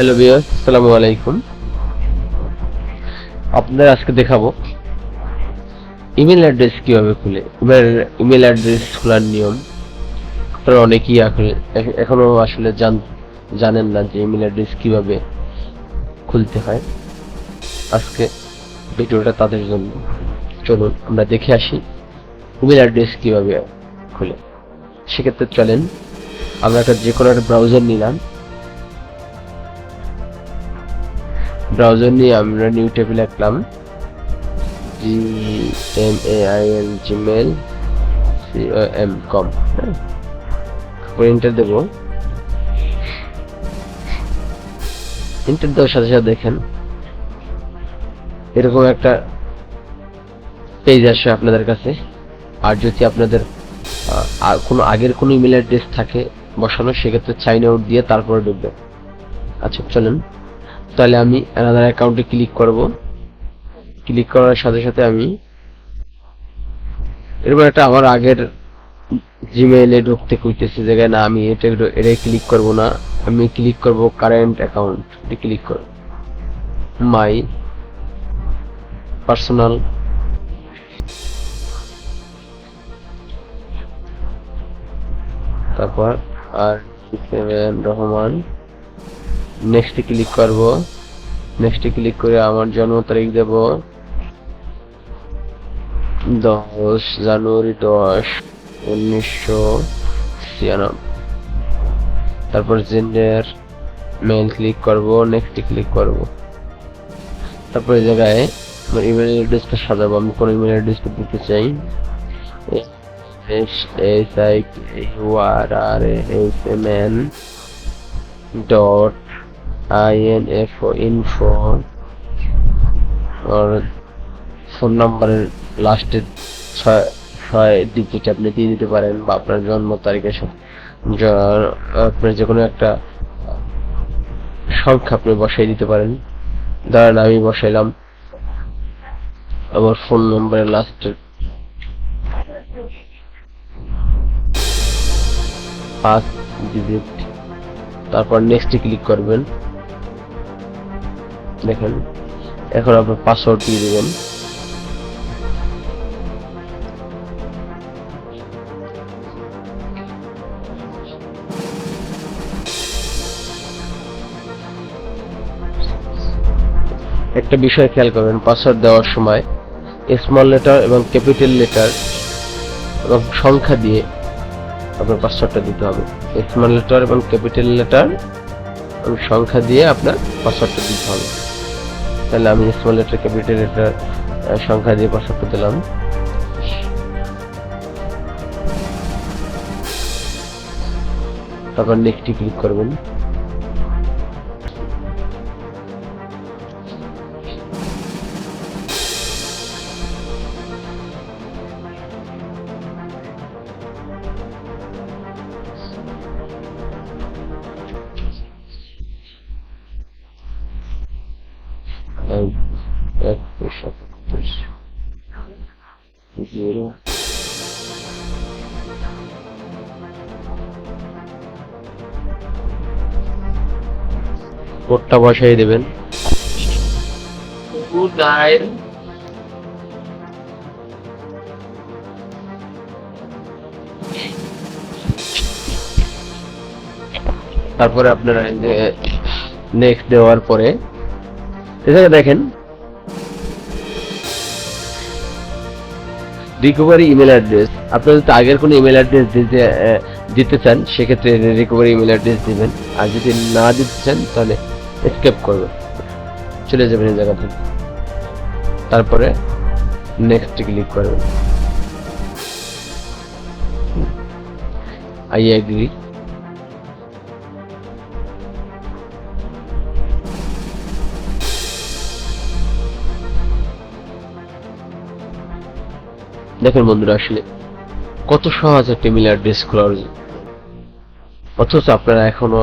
Hello viewers, আসসালামু আলাইকুম। আপনাদের আজকে দেখাবো ইমেল অ্যাড্রেস কিভাবে খুলে। ইমেল অ্যাড্রেস খোলার নিয়ম। আপনারা অনেকেই এখনো আসলে জানেন না যে ইমেল অ্যাড্রেস কিভাবে খুলতে হয়। আজকে ভিডিওটা তাদের জন্য। চলুন আমরা দেখে আসি ইমেল অ্যাড্রেস কিভাবে খুলে। সেক্ষেত্রে চলেন আমরা যে কোনো একটা ব্রাউজার নিলাম। ব্রাউজার নিয়ে আমরা নিউ ট্যাবে লিখলাম gmail.com। এন্টার দেব। এন্টার দেওয়ার সাথে সাথে দেখেন এরকম একটা পেজ আসে আপনাদের কাছে। আর যদি আপনাদের কোনো আগের কোনো ইমেল অ্যাড্রেস থাকে বসানো, সেক্ষেত্রে সাইন আউট দিয়ে তারপরে ঢুকবে। আচ্ছা চলেন, তাহলে আমি অ্যানাদার অ্যাকাউন্টে ক্লিক করব। ক্লিক করার সাথে সাথে আমি এরপর একটা আমার আগের জিমেইলে ঢুকতে কইতেছে জায়গায় না, আমি এটাই ক্লিক করব না, আমি ক্লিক করব কারেন্ট অ্যাকাউন্ট। ক্লিক করব মাই পার্সোনাল, তারপর আর রহমান। নেক্সটে ক্লিক করব। নেক্সটে ক্লিক করে আমার জন্ম তারিখ দেব 10 জানুয়ারি 10, 1996। তারপর জেন্ডার মেল ক্লিক করব। নেক্সটে ক্লিক করব। তারপর এই জায়গায় আমার ইমেল অ্যাড্রেসটা সাজাবো। আমি কোন ইমেল অ্যাড্রেসটা দিতে চাই। SIKURRASMN .info আর ফোন নাম্বারের লাস্টের 6 ডিজিট আপনি দিয়ে দিতে পারেন, বা আপনার জন্ম তারিখের সাথে আপনার যে কোনো একটা সংখ্যা আপনি বসাই দিতে পারেন। ধরেন আমি বসাইলাম আমার ফোন নাম্বারের লাস্টের 5 ডিজিট। তারপর নেক্সটে ক্লিক করবেন। দেখেন এখন আপনার পাসওয়ার্ড দিয়ে দেবেন। একটা বিষয় খেয়াল করবেন, পাসওয়ার্ড দেওয়ার সময় স্মল লেটার এবং ক্যাপিটাল লেটার এবং সংখ্যা দিয়ে আপনার পাসওয়ার্ডটা দিতে হবে। স্মল লেটার এবং ক্যাপিটাল লেটার এবং সংখ্যা দিয়ে আপনার পাসওয়ার্ডটা দিতে হবে। তাহলে আমি স্মল লেটার ক্যাপিটাল লেটার সংখ্যা দিয়ে পাসওয়ার্ডটা দিলাম। তারপর নেক্সটে ক্লিক করবেন। কোডটা বসাই দেবেন। তারপরে আপনারা নেক্সট দেওয়ার পরে এখানে দেখেন রিকভারি ইমেল অ্যাড্রেস। আপনারা যদি আগের কোনো ইমেল অ্যাড্রেস দিতে চান, সেক্ষেত্রে রিকভারি ইমেল অ্যাড্রেস দিবেন। আর যদি না দিতে চান তাহলে এসকেপ করবেন, চলে যাবেন এই জায়গা থেকে। তারপরে নেক্সট ক্লিক করবেন। I agree. দেখেন বন্ধুরা, আসলে কত সহজ একটা ইমেল অ্যাড্রেস খোলার, অথচ আপনারা এখনো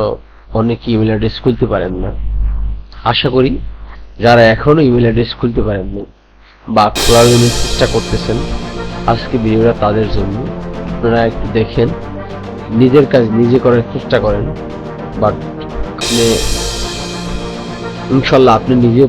অনেকে ইমেল অ্যাড্রেস খুলতে পারেন না। আশা করি যারা এখনো ইমেল অ্যাড্রেস খুলতে পারেননি বা খোলার জন্য চেষ্টা করতেছেন, আজকে ভিডিওটা তাদের জন্য। আপনারা একটু দেখেন, নিজের কাজ নিজে করার চেষ্টা করেন, বাট আপনি ইনশাল্লাহ আপনি নিজেও